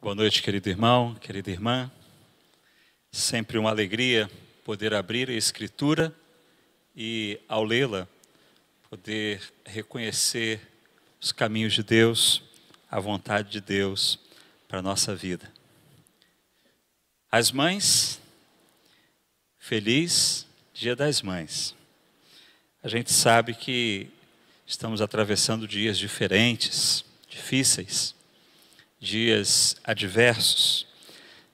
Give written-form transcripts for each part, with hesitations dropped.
Boa noite, querido irmão, querida irmã. Sempre uma alegria poder abrir a Escritura e, ao lê-la, poder reconhecer os caminhos de Deus, a vontade de Deus para a nossa vida. As mães, feliz Dia das Mães. A gente sabe que estamos atravessando dias diferentes, difíceis, dias adversos.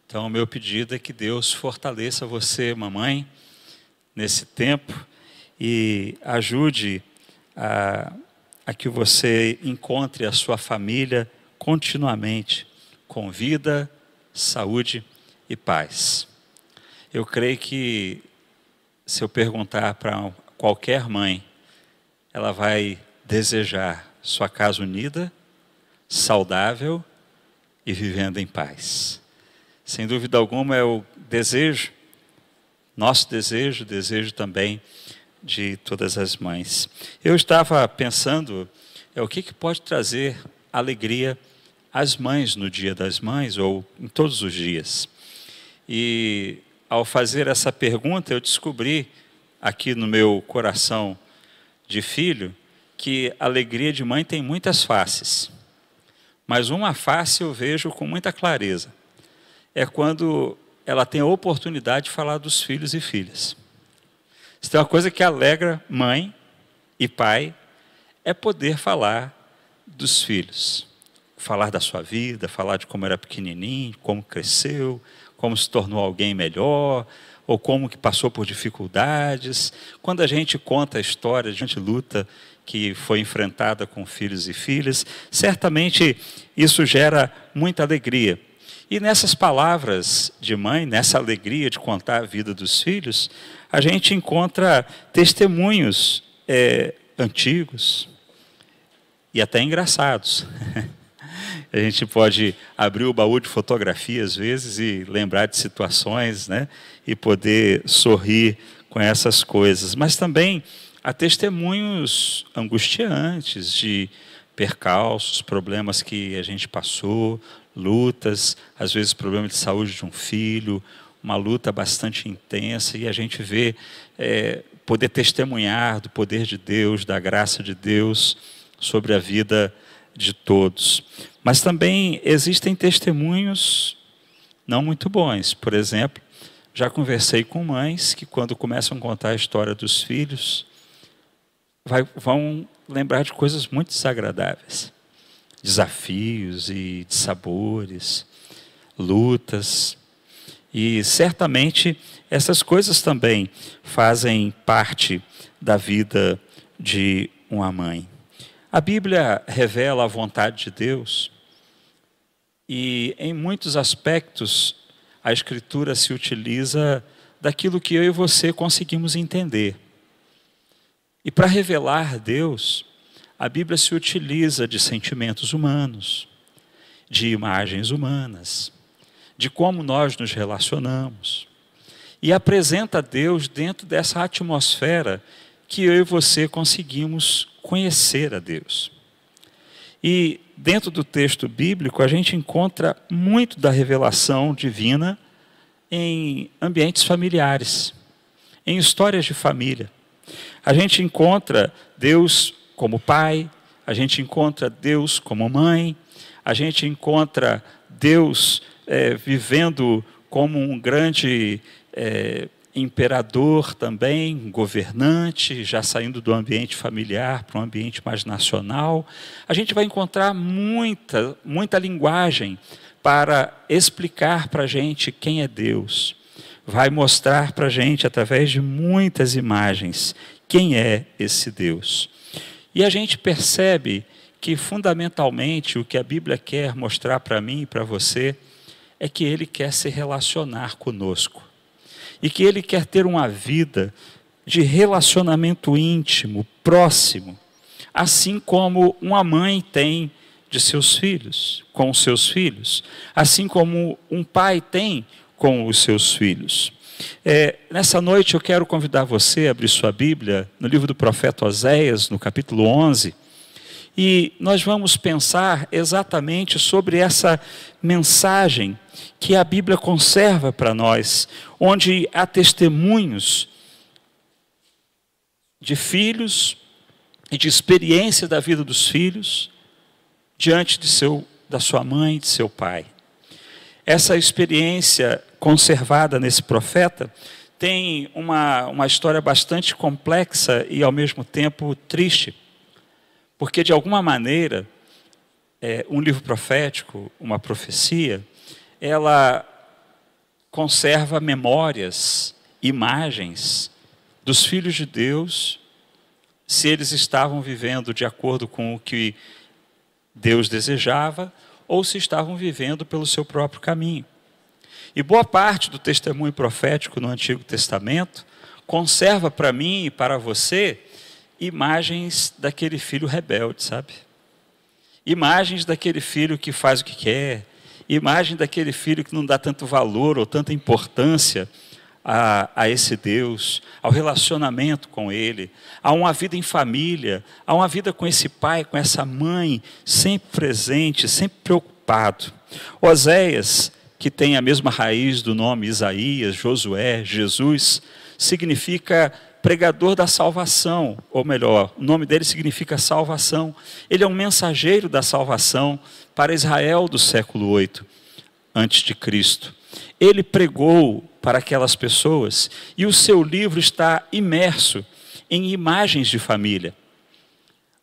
Então, o meu pedido é que Deus fortaleça você, mamãe, nesse tempo e ajude a que você encontre a sua família continuamente com vida, saúde e paz. Eu creio que se eu perguntar para qualquer mãe, ela vai desejar sua casa unida, saudável e vivendo em paz. Sem dúvida alguma é o desejo, nosso desejo, desejo também de todas as mães. Eu estava pensando, o que pode trazer alegria às mães no Dia das Mães ou em todos os dias. E ao fazer essa pergunta eu descobri aqui no meu coração de filho que a alegria de mãe tem muitas faces. Mas uma face eu vejo com muita clareza. É quando ela tem a oportunidade de falar dos filhos e filhas. Se tem uma coisa que alegra mãe e pai, é poder falar dos filhos. Falar da sua vida, falar de como era pequenininho, como cresceu, como se tornou alguém melhor, ou como que passou por dificuldades. Quando a gente conta a história, a gente luta que foi enfrentada com filhos e filhas, certamente isso gera muita alegria. E nessas palavras de mãe, nessa alegria de contar a vida dos filhos, a gente encontra testemunhos antigos e até engraçados. A gente pode abrir o baú de fotografia às vezes e lembrar de situações, né? E poder sorrir com essas coisas. Mas também há testemunhos angustiantes de percalços, problemas que a gente passou, lutas, às vezes problema de saúde de um filho, uma luta bastante intensa, e a gente vê poder testemunhar do poder de Deus, da graça de Deus sobre a vida de todos. Mas também existem testemunhos não muito bons. Por exemplo, já conversei com mães que quando começam a contar a história dos filhos, vão lembrar de coisas muito desagradáveis. Desafios e dissabores, lutas. E certamente essas coisas também fazem parte da vida de uma mãe. A Bíblia revela a vontade de Deus e em muitos aspectos a Escritura se utiliza daquilo que eu e você conseguimos entender. E para revelar Deus, a Bíblia se utiliza de sentimentos humanos, de imagens humanas, de como nós nos relacionamos. E apresenta Deus dentro dessa atmosfera que eu e você conseguimos conhecer a Deus. E dentro do texto bíblico a gente encontra muito da revelação divina em ambientes familiares, em histórias de família. A gente encontra Deus como pai, a gente encontra Deus como mãe, a gente encontra Deus vivendo como um grande imperador também, governante, já saindo do ambiente familiar para um ambiente mais nacional. A gente vai encontrar muita linguagem para explicar para a gente quem é Deus. Vai mostrar para a gente, através de muitas imagens, quem é esse Deus. E a gente percebe que, fundamentalmente, o que a Bíblia quer mostrar para mim e para você é que Ele quer se relacionar conosco. E que Ele quer ter uma vida de relacionamento íntimo, próximo, assim como uma mãe tem de seus filhos, com os seus filhos, assim como um pai tem com os seus filhos. Nessa noite eu quero convidar você a abrir sua Bíblia no livro do profeta Oséias, no capítulo 11, E nós vamos pensar exatamente sobre essa mensagem que a Bíblia conserva para nós, onde há testemunhos de filhos e de experiência da vida dos filhos diante da sua mãe e de seu pai. Essa experiência conservada nesse profeta tem uma história bastante complexa e ao mesmo tempo triste, porque de alguma maneira um livro profético, uma profecia, ela conserva memórias, imagens dos filhos de Deus, se eles estavam vivendo de acordo com o que Deus desejava, ou se estavam vivendo pelo seu próprio caminho. E boa parte do testemunho profético no Antigo Testamento conserva para mim e para você imagens daquele filho rebelde, sabe? Imagens daquele filho que faz o que quer, imagem daquele filho que não dá tanto valor ou tanta importância a esse Deus, ao relacionamento com Ele, a uma vida em família, a uma vida com esse pai, com essa mãe, sempre presente, sempre preocupado. Oséias, que tem a mesma raiz do nome Isaías, Josué, Jesus, significa pregador da salvação, ou melhor, o nome dele significa salvação. Ele é um mensageiro da salvação para Israel do século 8 antes de Cristo. Ele pregou para aquelas pessoas e o seu livro está imerso em imagens de família.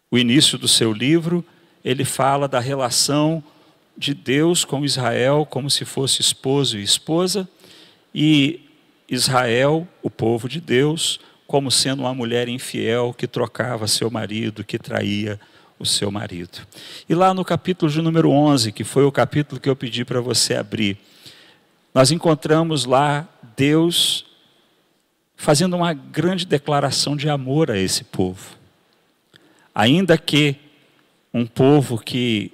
O início do seu livro, ele fala da relação de Deus com Israel como se fosse esposo e esposa, e Israel, o povo de Deus, como sendo uma mulher infiel que trocava seu marido, que traía o seu marido. E lá no capítulo de número 11, que foi o capítulo que eu pedi para você abrir, nós encontramos lá Deus fazendo uma grande declaração de amor a esse povo. Ainda que um povo que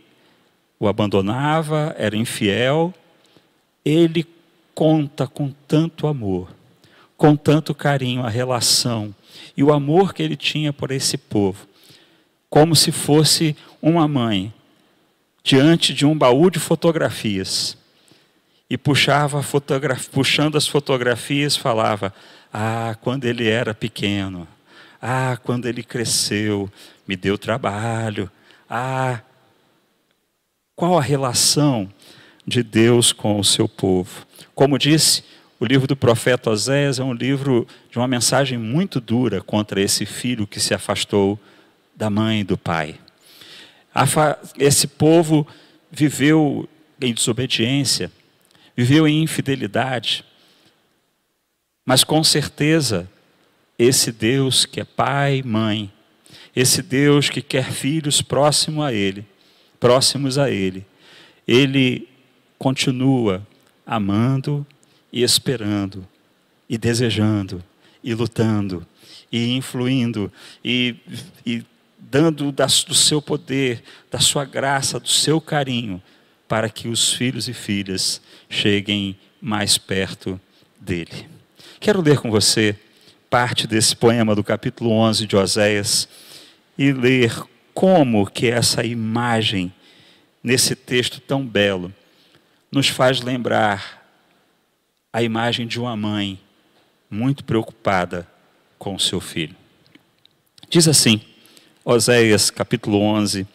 o abandonava, era infiel, ele conta com tanto amor, com tanto carinho a relação e o amor que ele tinha por esse povo, como se fosse uma mãe diante de um baú de fotografias e puxando as fotografias, falava: ah, quando ele era pequeno, ah, quando ele cresceu, me deu trabalho, ah, qual a relação de Deus com o seu povo? Como disse, o livro do profeta Oséias é um livro de uma mensagem muito dura contra esse filho que se afastou da mãe e do pai. Esse povo viveu em desobediência, viveu em infidelidade, mas com certeza esse Deus que é pai e mãe, esse Deus que quer filhos próximos a Ele, Ele continua amando e esperando, e desejando, e lutando, e influindo, e dando do seu poder, da sua graça, do seu carinho, para que os filhos e filhas cheguem mais perto dele. Quero ler com você parte desse poema do capítulo 11 de Oséias e ler como que essa imagem, nesse texto tão belo, nos faz lembrar a imagem de uma mãe muito preocupada com o seu filho. Diz assim, Oséias capítulo 11,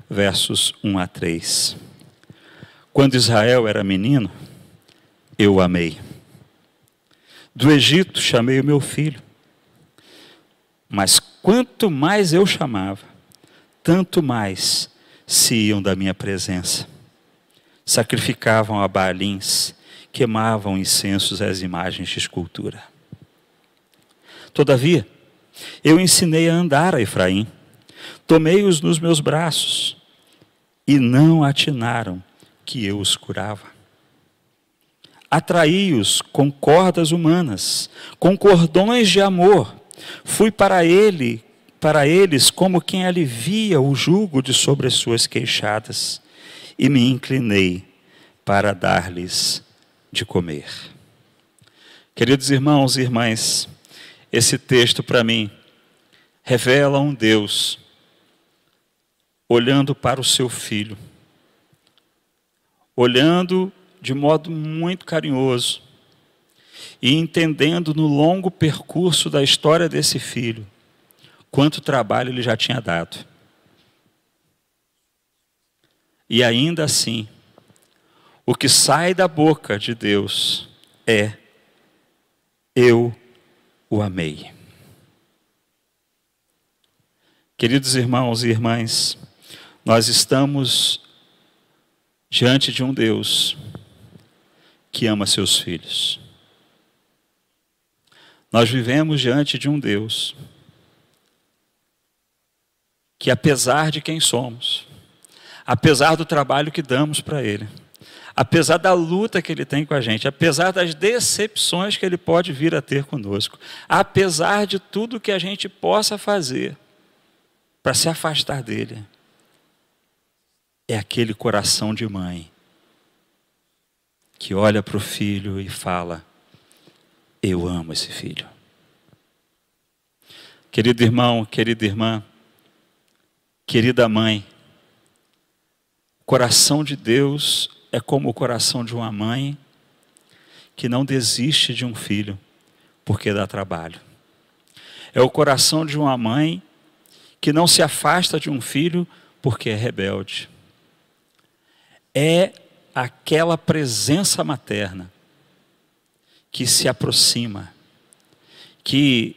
versos 1 a 3. Quando Israel era menino, eu o amei. Do Egito chamei o meu filho. Mas quanto mais eu chamava, tanto mais se iam da minha presença. Sacrificavam a Baalins, queimavam incensos às imagens de escultura. Todavia, eu ensinei a andar a Efraim, tomei-os nos meus braços, e não atinaram que eu os curava. Atraí-os com cordas humanas, com cordões de amor. Fui para eles como quem alivia o jugo de sobre as suas queixadas, e me inclinei para dar-lhes de comer. Queridos irmãos e irmãs, esse texto para mim revela um Deus olhando para o seu filho, olhando de modo muito carinhoso e entendendo no longo percurso da história desse filho, quanto trabalho ele já tinha dado. E ainda assim, o que sai da boca de Deus é: eu o amei. Queridos irmãos e irmãs, nós estamos diante de um Deus que ama seus filhos. Nós vivemos diante de um Deus que, apesar de quem somos, apesar do trabalho que damos para Ele, apesar da luta que Ele tem com a gente, apesar das decepções que Ele pode vir a ter conosco, apesar de tudo que a gente possa fazer para se afastar dEle, é aquele coração de mãe que olha para o filho e fala: eu amo esse filho. Querido irmão, querida irmã, querida mãe, o coração de Deus é como o coração de uma mãe que não desiste de um filho porque dá trabalho. É o coração de uma mãe que não se afasta de um filho porque é rebelde. É aquela presença materna que se aproxima, que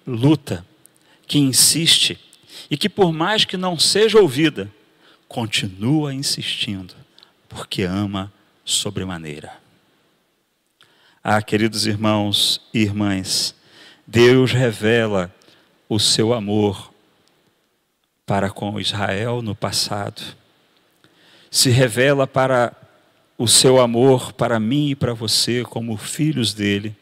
luta, que insiste, e que por mais que não seja ouvida, continua insistindo, porque ama sobremaneira. Ah, queridos irmãos e irmãs, Deus revela o seu amor para com Israel no passado, se revela para o seu amor para mim e para você como filhos dele.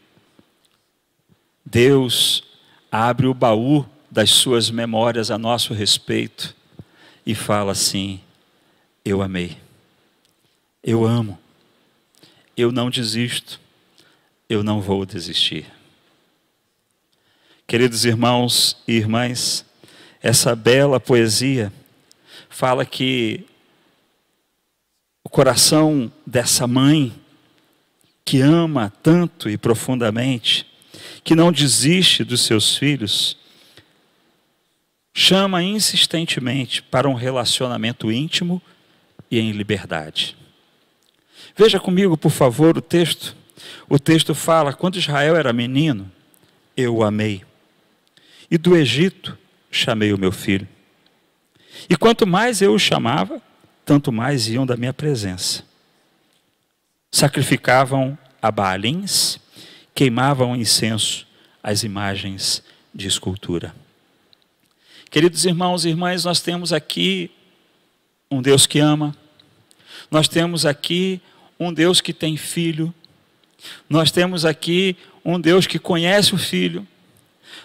Deus abre o baú das suas memórias a nosso respeito e fala assim: eu amei, eu amo, eu não desisto, eu não vou desistir. Queridos irmãos e irmãs, essa bela poesia fala que o coração dessa mãe que ama tanto e profundamente, que não desiste dos seus filhos, chama insistentemente para um relacionamento íntimo e em liberdade. Veja comigo, por favor, o texto. O texto fala: quando Israel era menino, eu o amei, e do Egito chamei o meu filho. E quanto mais eu o chamava, tanto mais iam da minha presença. Sacrificavam a Baalins, queimavam incenso às imagens de escultura. Queridos irmãos e irmãs, nós temos aqui um Deus que ama, nós temos aqui um Deus que tem filho, nós temos aqui um Deus que conhece o filho,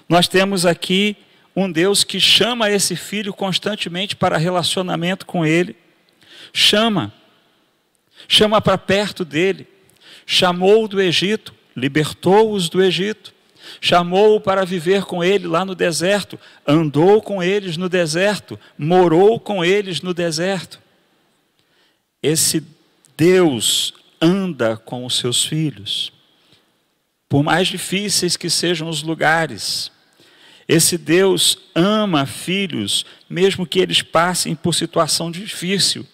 nós temos aqui um Deus que chama esse filho constantemente para relacionamento com ele, chama para perto dele, chamou-o do Egito, libertou-os do Egito, chamou-o para viver com ele lá no deserto, andou com eles no deserto, morou com eles no deserto. Esse Deus anda com os seus filhos, por mais difíceis que sejam os lugares. Esse Deus ama filhos, mesmo que eles passem por situação difícil.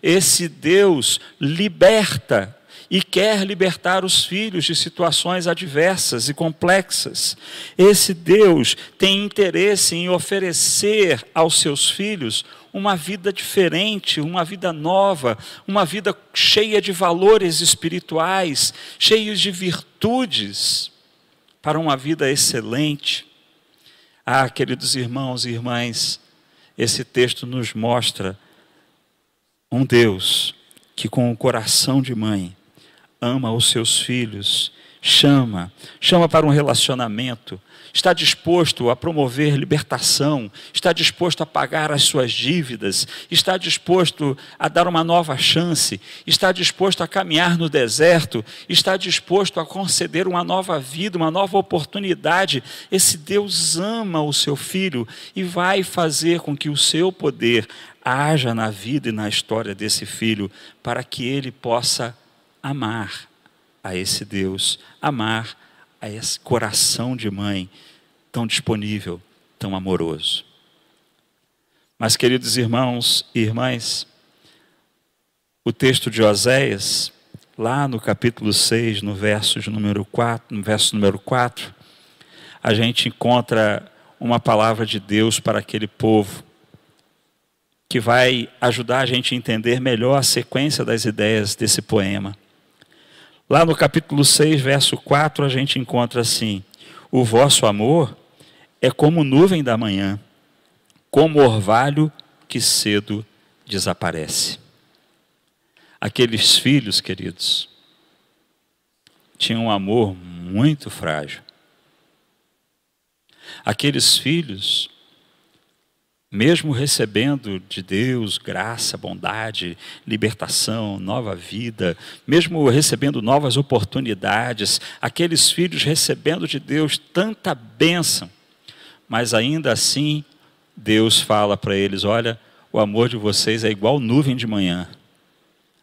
Esse Deus liberta e quer libertar os filhos de situações adversas e complexas. Esse Deus tem interesse em oferecer aos seus filhos uma vida diferente, uma vida nova, uma vida cheia de valores espirituais, cheios de virtudes, para uma vida excelente. Ah, queridos irmãos e irmãs, esse texto nos mostra um Deus que, com o coração de mãe, ama os seus filhos, chama para um relacionamento, está disposto a promover libertação, está disposto a pagar as suas dívidas, está disposto a dar uma nova chance, está disposto a caminhar no deserto, está disposto a conceder uma nova vida, uma nova oportunidade. Esse Deus ama o seu filho e vai fazer com que o seu poder haja na vida e na história desse filho, para que ele possa amar a esse Deus, amar a esse coração de mãe tão disponível, tão amoroso. Mas, queridos irmãos e irmãs, o texto de Oséias, lá no capítulo 6, no verso número 4, a gente encontra uma palavra de Deus para aquele povo, que vai ajudar a gente a entender melhor a sequência das ideias desse poema. Lá no capítulo 6, verso 4, a gente encontra assim: o vosso amor é como nuvem da manhã, como orvalho que cedo desaparece. Aqueles filhos, queridos, tinham um amor muito frágil. Aqueles filhos, mesmo recebendo de Deus graça, bondade, libertação, nova vida, mesmo recebendo novas oportunidades, aqueles filhos recebendo de Deus tanta bênção, mas ainda assim Deus fala para eles: olha, o amor de vocês é igual nuvem de manhã,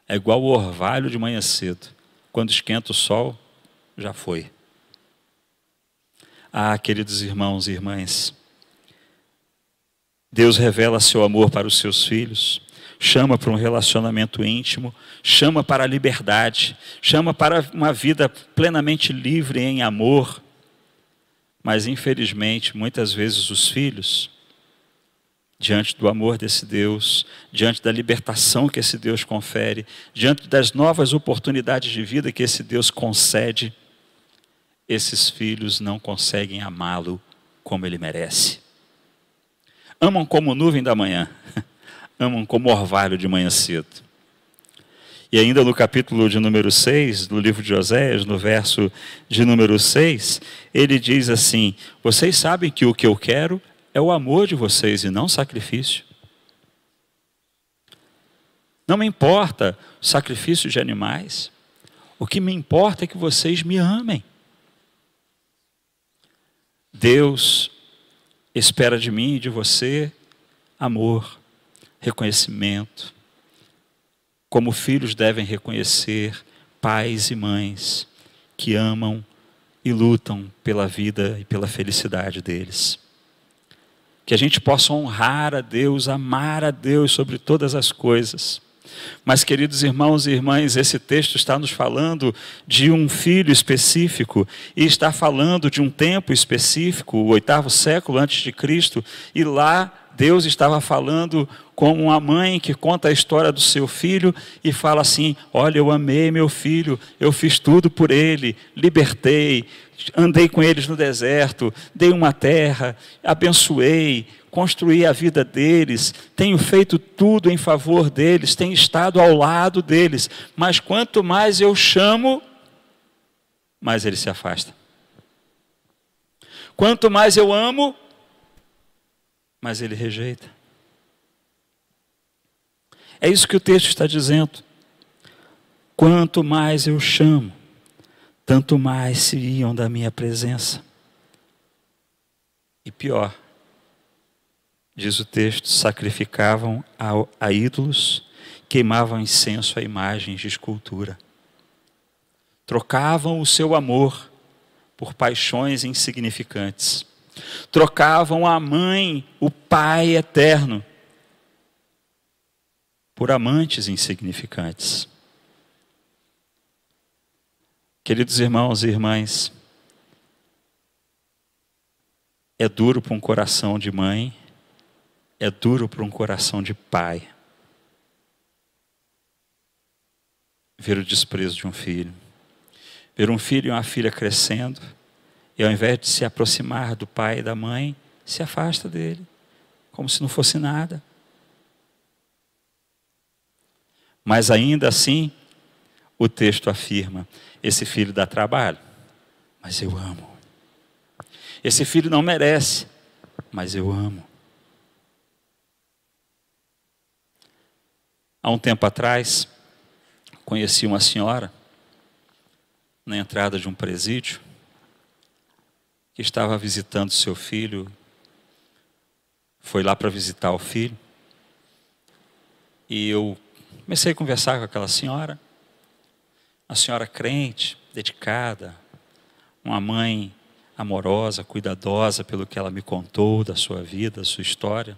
é igual o orvalho de manhã cedo, quando esquenta o sol, já foi. Ah, queridos irmãos e irmãs, Deus revela seu amor para os seus filhos, chama para um relacionamento íntimo, chama para a liberdade, chama para uma vida plenamente livre em amor. Mas, infelizmente, muitas vezes os filhos, diante do amor desse Deus, diante da libertação que esse Deus confere, diante das novas oportunidades de vida que esse Deus concede, esses filhos não conseguem amá-lo como ele merece. Amam como nuvem da manhã, amam como orvalho de manhã cedo. E ainda no capítulo de número 6, do livro de Oséias, no verso de número 6, ele diz assim: vocês sabem que o que eu quero é o amor de vocês e não sacrifício. Não me importa o sacrifício de animais, o que me importa é que vocês me amem. Deus espera de mim e de você amor, reconhecimento, como filhos devem reconhecer pais e mães que amam e lutam pela vida e pela felicidade deles. Que a gente possa honrar a Deus, amar a Deus sobre todas as coisas. Mas, queridos irmãos e irmãs, esse texto está nos falando de um filho específico e está falando de um tempo específico, o 8º século antes de Cristo, e lá Deus estava falando com uma mãe que conta a história do seu filho e fala assim: olha, eu amei meu filho, eu fiz tudo por ele, libertei, andei com eles no deserto, dei uma terra, abençoei, construí a vida deles, tenho feito tudo em favor deles, tenho estado ao lado deles, mas quanto mais eu chamo, mais ele se afasta. Quanto mais eu amo, mais ele rejeita. É isso que o texto está dizendo. Quanto mais eu chamo, tanto mais se iam da minha presença. E pior, diz o texto, sacrificavam a ídolos, queimavam incenso a imagens de escultura. Trocavam o seu amor por paixões insignificantes. Trocavam a mãe, o pai eterno, por amantes insignificantes. Queridos irmãos e irmãs, é duro para um coração de mãe, é duro para um coração de pai ver o desprezo de um filho. Ver um filho e uma filha crescendo, e ao invés de se aproximar do pai e da mãe, se afasta dele, como se não fosse nada. Mas ainda assim, o texto afirma: esse filho dá trabalho, mas eu amo. Esse filho não merece, mas eu amo. Há um tempo atrás, conheci uma senhora na entrada de um presídio que estava visitando seu filho, foi lá para visitar o filho, E eu comecei a conversar com aquela senhora, uma senhora crente, dedicada, uma mãe amorosa, cuidadosa pelo que ela me contou da sua vida, da sua história.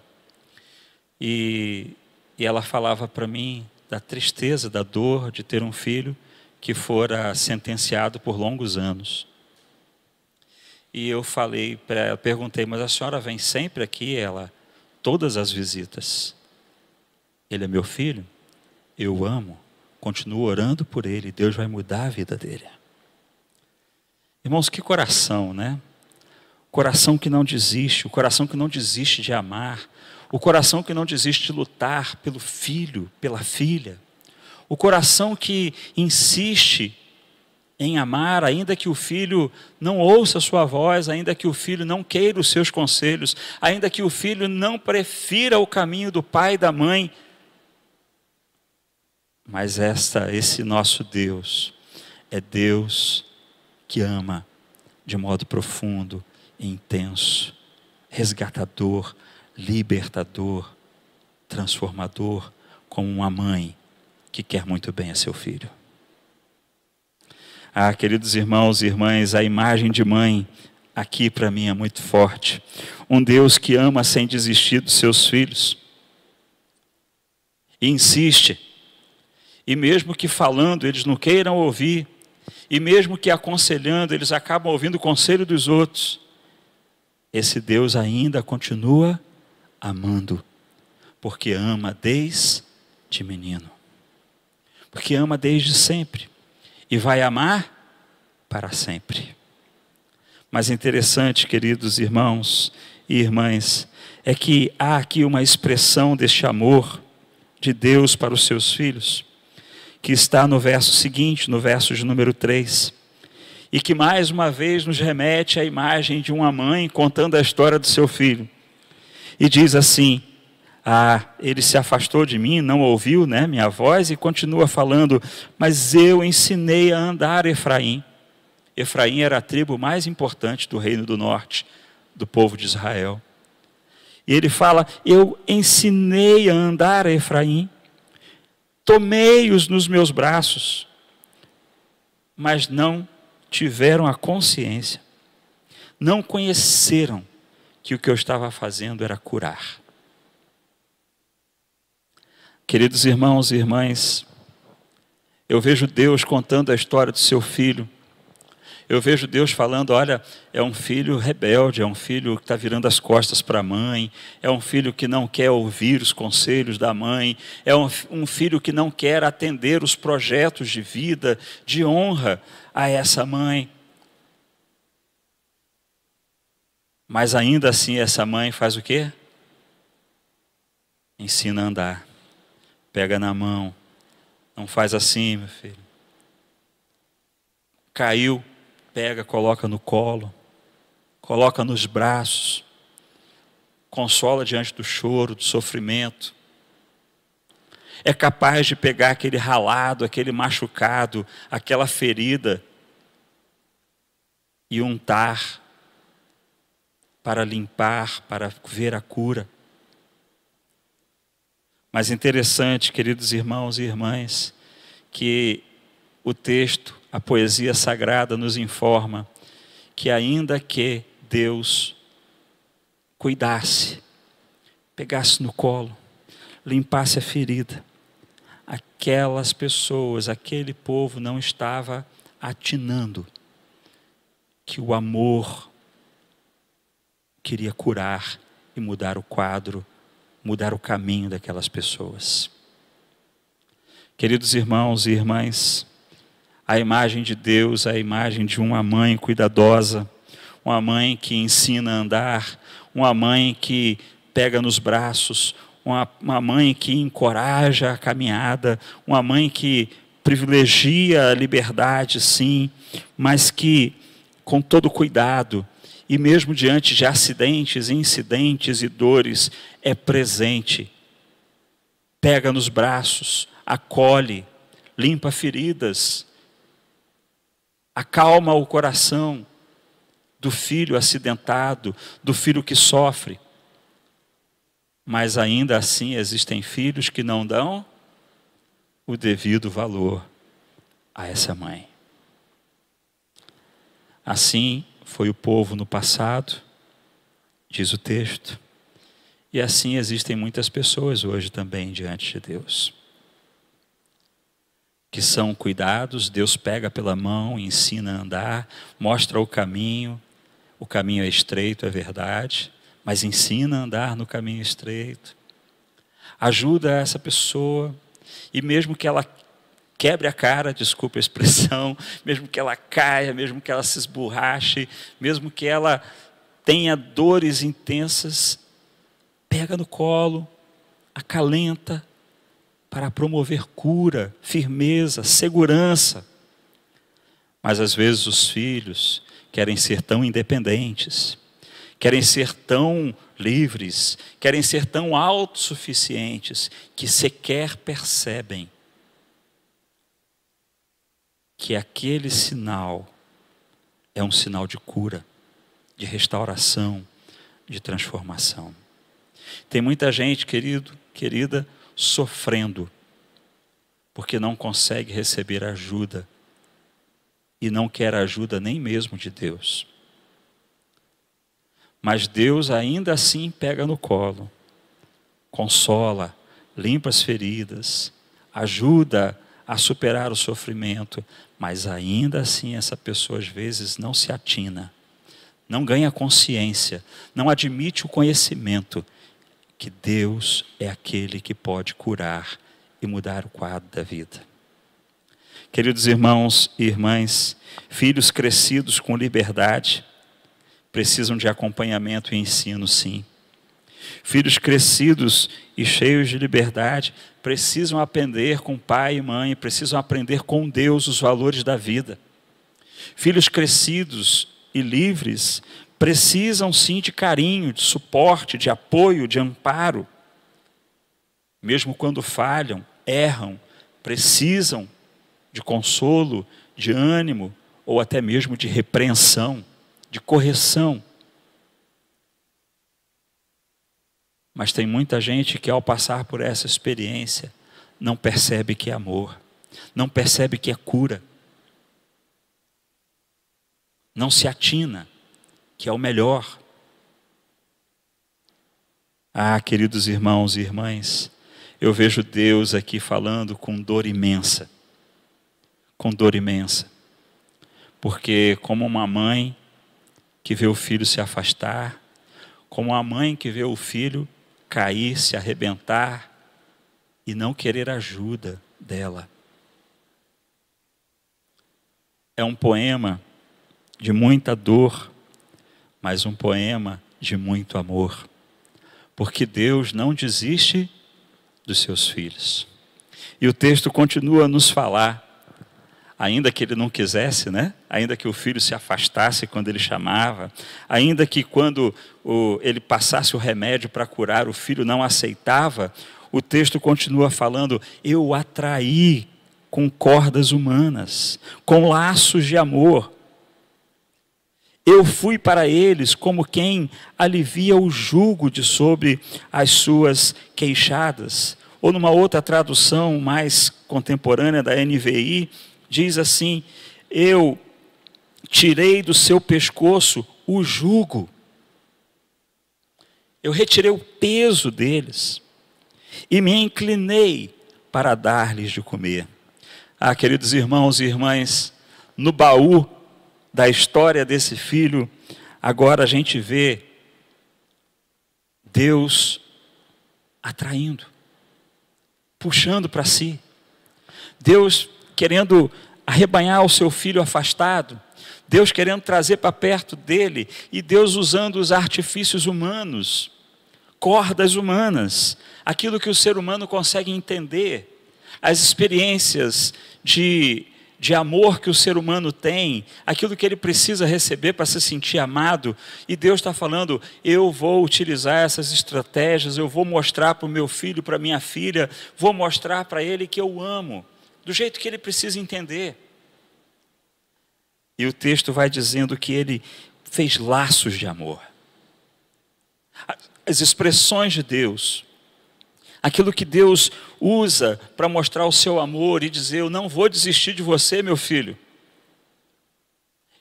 E ela falava para mim da tristeza, da dor de ter um filho que fora sentenciado por longos anos. E eu falei para ela, perguntei, mas a senhora vem sempre aqui? Ela, todas as visitas. Ele é meu filho, eu amo, continuo orando por ele, Deus vai mudar a vida dele. Irmãos, que coração, né? Coração que não desiste, o coração que não desiste de amar, o coração que não desiste de lutar pelo filho, pela filha, o coração que insiste em amar, ainda que o filho não ouça a sua voz, ainda que o filho não queira os seus conselhos, ainda que o filho não prefira o caminho do pai e da mãe. Mas esse nosso Deus é Deus que ama de modo profundo e intenso, resgatador, libertador, transformador, como uma mãe que quer muito bem a seu filho. Ah, queridos irmãos e irmãs, a imagem de mãe aqui para mim é muito forte. Um Deus que ama sem desistir dos seus filhos. E insiste. E mesmo que falando eles não queiram ouvir, e mesmo que aconselhando eles acabam ouvindo o conselho dos outros, esse Deus ainda continua amando, porque ama desde menino, porque ama desde sempre, e vai amar para sempre. Mas interessante, queridos irmãos e irmãs, é que há aqui uma expressão deste amor de Deus para os seus filhos, que está no verso seguinte, no verso de número 3, e que mais uma vez nos remete à imagem de uma mãe contando a história do seu filho. E diz assim, ele se afastou de mim, não ouviu, né, minha voz, e continua falando, mas eu ensinei a andar Efraim. Efraim era a tribo mais importante do reino do norte, do povo de Israel. E ele fala, eu ensinei a andar a Efraim, tomei-os nos meus braços, mas não tiveram a consciência, não conheceram que o que eu estava fazendo era curar. Queridos irmãos e irmãs, eu vejo Deus contando a história do seu filho. Eu vejo Deus falando, olha, é um filho rebelde, é um filho que está virando as costas para a mãe, é um filho que não quer ouvir os conselhos da mãe, é um filho que não quer atender os projetos de vida, de honra a essa mãe. Mas ainda assim essa mãe faz o quê? Ensina a andar, pega na mão, não faz assim, meu filho. Caiu, pega, coloca no colo, coloca nos braços, consola diante do choro, do sofrimento. É capaz de pegar aquele ralado, aquele machucado, aquela ferida e untar para limpar, para ver a cura. Mas interessante, queridos irmãos e irmãs, que o texto, a poesia sagrada nos informa que ainda que Deus cuidasse, pegasse no colo, limpasse a ferida, aquelas pessoas, aquele povo não estava atinando que o amor queria curar e mudar o quadro, mudar o caminho daquelas pessoas. Queridos irmãos e irmãs, a imagem de Deus, a imagem de uma mãe cuidadosa, uma mãe que ensina a andar, uma mãe que pega nos braços, uma mãe que encoraja a caminhada, uma mãe que privilegia a liberdade, sim, mas que, com todo cuidado, e mesmo diante de acidentes, incidentes e dores, é presente. Pega nos braços, acolhe, limpa feridas, acalma o coração do filho acidentado, do filho que sofre. Mas ainda assim existem filhos que não dão o devido valor a essa mãe. Assim foi o povo no passado, diz o texto, e assim existem muitas pessoas hoje também diante de Deus, que são cuidados. Deus pega pela mão, ensina a andar, mostra o caminho é estreito, é verdade, mas ensina a andar no caminho estreito, ajuda essa pessoa, e mesmo que ela quebre a cara, desculpa a expressão, mesmo que ela caia, mesmo que ela se esborrache, mesmo que ela tenha dores intensas, pega no colo, acalenta, para promover cura, firmeza, segurança. Mas às vezes os filhos querem ser tão independentes, querem ser tão livres, querem ser tão autossuficientes, que sequer percebem que aquele sinal é um sinal de cura, de restauração, de transformação. Tem muita gente, querido, querida, sofrendo, porque não consegue receber ajuda, e não quer ajuda nem mesmo de Deus. Mas Deus ainda assim pega no colo, consola, limpa as feridas, ajuda a superar o sofrimento, mas ainda assim essa pessoa às vezes não se atina, não ganha consciência, não admite o conhecimento que Deus é aquele que pode curar e mudar o quadro da vida. Queridos irmãos e irmãs, filhos crescidos com liberdade precisam de acompanhamento e ensino, sim. Filhos crescidos e cheios de liberdade precisam aprender com pai e mãe, precisam aprender com Deus os valores da vida. Filhos crescidos e livres precisam sim de carinho, de suporte, de apoio, de amparo. Mesmo quando falham, erram, precisam de consolo, de ânimo ou até mesmo de repreensão, de correção. Mas tem muita gente que ao passar por essa experiência não percebe que é amor, não percebe que é cura, não se atina que é o melhor. Ah, queridos irmãos e irmãs, eu vejo Deus aqui falando com dor imensa, porque como uma mãe que vê o filho se afastar, como a mãe que vê o filho cair, se arrebentar e não querer ajuda dela. É um poema de muita dor, mas um poema de muito amor, porque Deus não desiste dos seus filhos. E o texto continua a nos falar, ainda que ele não quisesse, né? Ainda que o filho se afastasse quando ele chamava, ainda que quando ele passasse o remédio para curar, o filho não aceitava, o texto continua falando: eu o atraí com cordas humanas, com laços de amor. Eu fui para eles como quem alivia o jugo de sobre as suas queixadas. Ou numa outra tradução mais contemporânea da NVI, diz assim: eu tirei do seu pescoço o jugo. Eu retirei o peso deles e me inclinei para dar-lhes de comer. Ah, queridos irmãos e irmãs, no baú da história desse filho, agora a gente vê Deus atraindo, puxando para si. Deus querendo arrebanhar o seu filho afastado, Deus querendo trazer para perto dele, e Deus usando os artifícios humanos, cordas humanas, aquilo que o ser humano consegue entender, as experiências de amor que o ser humano tem, aquilo que ele precisa receber para se sentir amado, e Deus está falando: eu vou utilizar essas estratégias, eu vou mostrar para o meu filho, para a minha filha, vou mostrar para ele que eu amo, do jeito que ele precisa entender. E o texto vai dizendo que ele fez laços de amor. as expressões de Deus, aquilo que Deus usa para mostrar o seu amor e dizer: eu não vou desistir de você, meu filho.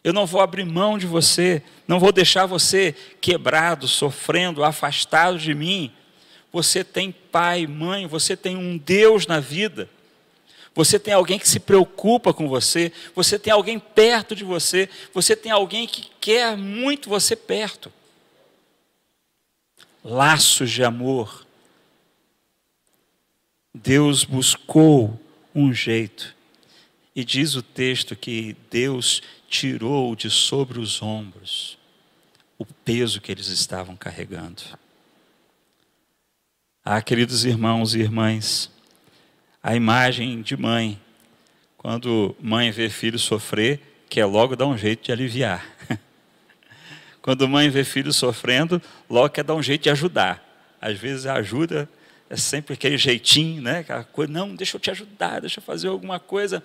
Eu não vou abrir mão de você, não vou deixar você quebrado, sofrendo, afastado de mim. Você tem pai, mãe, você tem um Deus na vida. Você tem alguém que se preocupa com você, você tem alguém perto de você, você tem alguém que quer muito você perto. Laços de amor. Deus buscou um jeito. E diz o texto que Deus tirou de sobre os ombros o peso que eles estavam carregando. Ah, queridos irmãos e irmãs, a imagem de mãe, quando mãe vê filho sofrer, quer logo dar um jeito de aliviar. Quando mãe vê filho sofrendo, logo quer dar um jeito de ajudar. Às vezes a ajuda é sempre aquele jeitinho, né? Aquela coisa, não, deixa eu te ajudar, deixa eu fazer alguma coisa.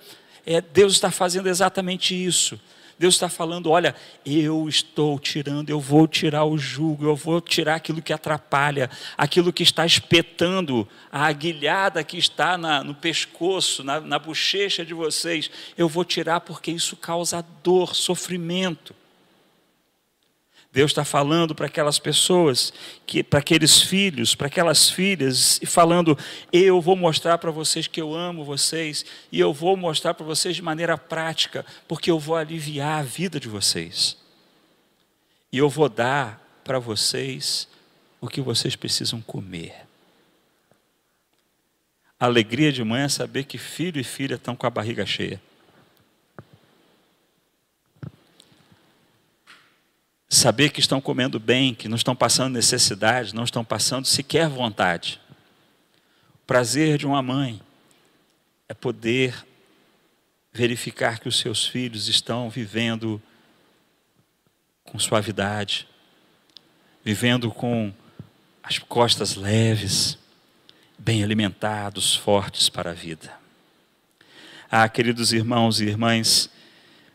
Deus está fazendo exatamente isso. Deus está falando: olha, eu estou tirando, eu vou tirar o jugo, eu vou tirar aquilo que atrapalha, aquilo que está espetando, a aguilhada que está no pescoço, na bochecha de vocês. Eu vou tirar porque isso causa dor, sofrimento. Deus está falando para aquelas pessoas, para aqueles filhos, para aquelas filhas, e falando: eu vou mostrar para vocês que eu amo vocês, e eu vou mostrar para vocês de maneira prática, porque eu vou aliviar a vida de vocês. E eu vou dar para vocês o que vocês precisam comer. A alegria de mãe é saber que filho e filha estão com a barriga cheia. Saber que estão comendo bem, que não estão passando necessidade, não estão passando sequer vontade. O prazer de uma mãe é poder verificar que os seus filhos estão vivendo com suavidade, vivendo com as costas leves, bem alimentados, fortes para a vida. Ah, queridos irmãos e irmãs,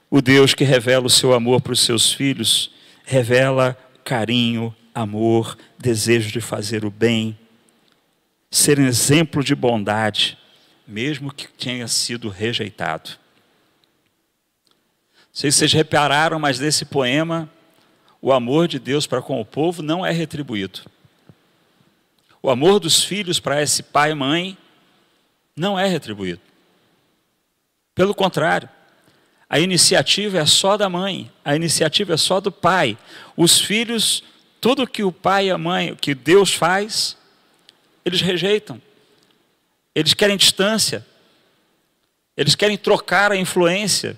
o Deus que revela o seu amor para os seus filhos, revela carinho, amor, desejo de fazer o bem, ser um exemplo de bondade, mesmo que tenha sido rejeitado. Não sei se vocês repararam, mas nesse poema, o amor de Deus para com o povo não é retribuído. O amor dos filhos para esse pai e mãe não é retribuído. Pelo contrário, a iniciativa é só da mãe, a iniciativa é só do pai. Os filhos, tudo que o pai e a mãe, que Deus faz, eles rejeitam. Eles querem distância. Eles querem trocar a influência.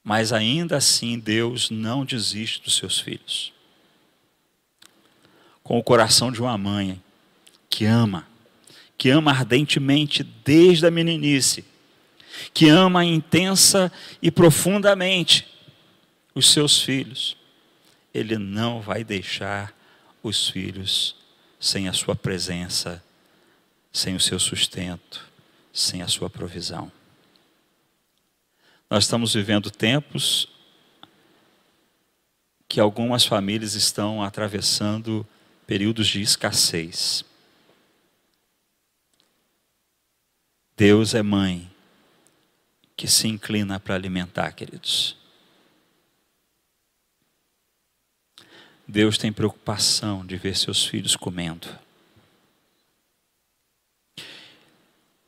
Mas ainda assim Deus não desiste dos seus filhos. Com o coração de uma mãe que ama ardentemente desde a meninice, que ama intensa e profundamente os seus filhos, Ele não vai deixar os filhos sem a sua presença, sem o seu sustento, sem a sua provisão. Nós estamos vivendo tempos que algumas famílias estão atravessando períodos de escassez. Deus é mãe que se inclina para alimentar, queridos. Deus tem preocupação de ver seus filhos comendo.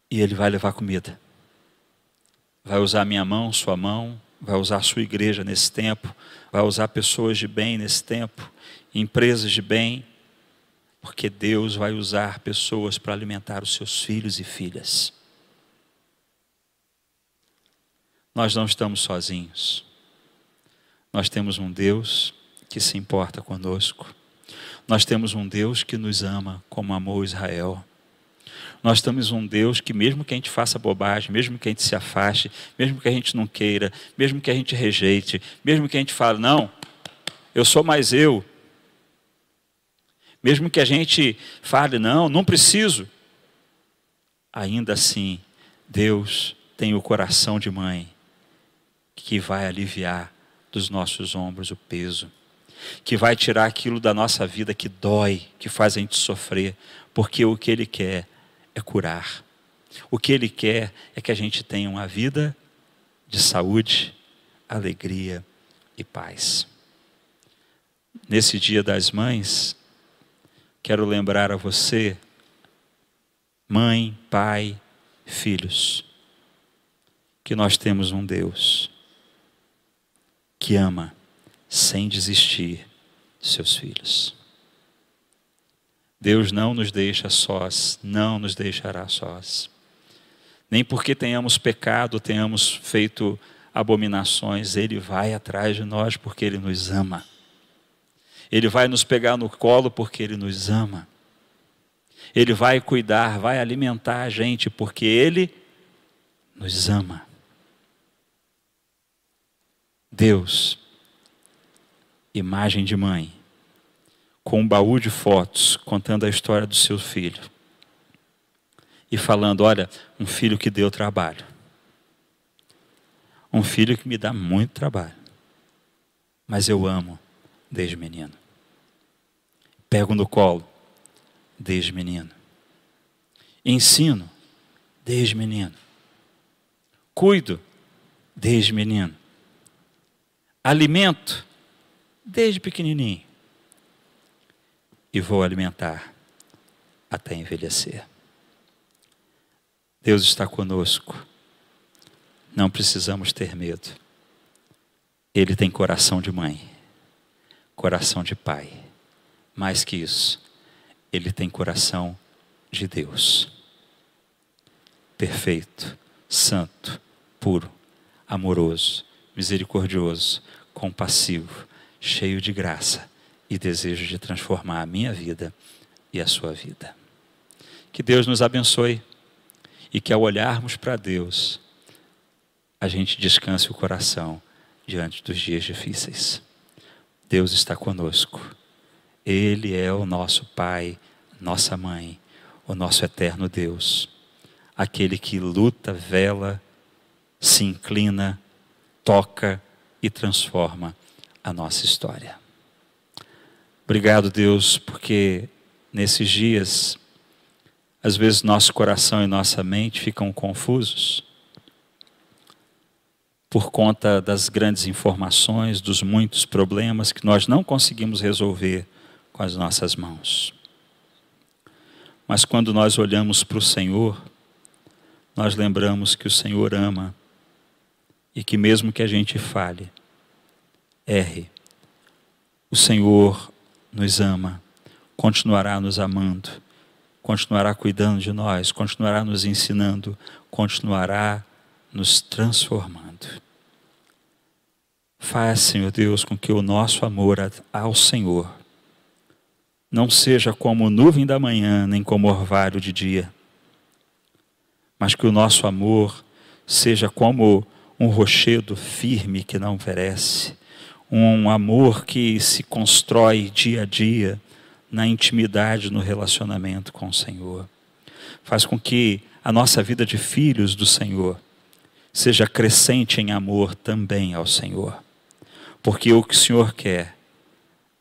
E Ele vai levar comida. Vai usar minha mão, sua mão, vai usar a sua igreja nesse tempo, vai usar pessoas de bem nesse tempo, empresas de bem, porque Deus vai usar pessoas para alimentar os seus filhos e filhas. Nós não estamos sozinhos. Nós temos um Deus que se importa conosco. Nós temos um Deus que nos ama como amou Israel. Nós temos um Deus que mesmo que a gente faça bobagem, mesmo que a gente se afaste, mesmo que a gente não queira, mesmo que a gente rejeite, mesmo que a gente fale, não, eu sou mais eu. Mesmo que a gente fale, não preciso. Ainda assim, Deus tem o coração de mãe que vai aliviar dos nossos ombros o peso. que vai tirar aquilo da nossa vida que dói, que faz a gente sofrer, porque o que Ele quer é curar. O que Ele quer é que a gente tenha uma vida de saúde, alegria e paz. Nesse Dia das Mães, quero lembrar a você, mãe, pai, filhos, que nós temos um Deus que ama sem desistir de seus filhos. Deus não nos deixa sós, não nos deixará sós. Nem porque tenhamos pecado, tenhamos feito abominações, Ele vai atrás de nós porque Ele nos ama. Ele vai nos pegar no colo porque Ele nos ama. Ele vai cuidar, vai alimentar a gente porque Ele nos ama. Deus, imagem de mãe, com um baú de fotos, contando a história do seu filho. E falando, olha, um filho que deu trabalho. Um filho que me dá muito trabalho. Mas eu amo desde menino. Pego no colo desde menino. Ensino desde menino. Cuido desde menino. Alimento desde pequenininho. E vou alimentar até envelhecer. Deus está conosco. Não precisamos ter medo. Ele tem coração de mãe, coração de pai. Mais que isso, Ele tem coração de Deus. Perfeito, santo, puro, amoroso, misericordioso, compassivo, cheio de graça e desejo de transformar a minha vida e a sua vida. Que Deus nos abençoe e que ao olharmos para Deus, a gente descanse o coração diante dos dias difíceis. Deus está conosco. Ele é o nosso Pai, nossa Mãe, o nosso eterno Deus. Aquele que luta, vela, se inclina, toca e transforma a nossa história. Obrigado, Deus, porque nesses dias, às vezes nosso coração e nossa mente ficam confusos por conta das grandes informações, dos muitos problemas que nós não conseguimos resolver com as nossas mãos. Mas quando nós olhamos para o Senhor, nós lembramos que o Senhor ama e que mesmo que a gente falhe, erre, o Senhor nos ama, continuará nos amando, continuará cuidando de nós, continuará nos ensinando, continuará nos transformando. Faz, Senhor Deus, com que o nosso amor ao Senhor não seja como nuvem da manhã, nem como orvalho de dia, mas que o nosso amor seja como um rochedo firme que não perece, um amor que se constrói dia a dia na intimidade, no relacionamento com o Senhor. Faz com que a nossa vida de filhos do Senhor seja crescente em amor também ao Senhor. Porque o que o Senhor quer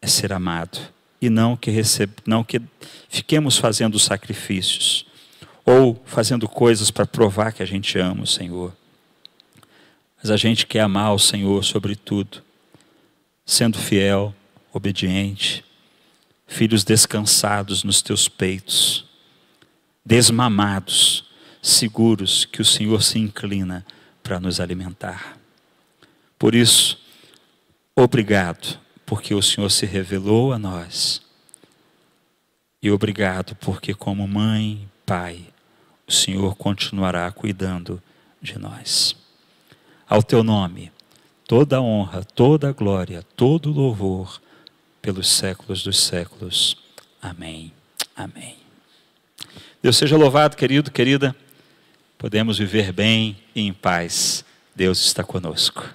é ser amado e não que fiquemos fazendo sacrifícios ou fazendo coisas para provar que a gente ama o Senhor. Mas a gente quer amar o Senhor sobre tudo, sendo fiel, obediente, filhos descansados nos teus peitos, desmamados, seguros que o Senhor se inclina para nos alimentar. Por isso, obrigado, porque o Senhor se revelou a nós. E obrigado, porque como mãe, pai, o Senhor continuará cuidando de nós. Ao teu nome, toda a honra, toda a glória, todo o louvor, pelos séculos dos séculos. Amém. Amém. Deus seja louvado, querido, querida. Podemos viver bem e em paz. Deus está conosco.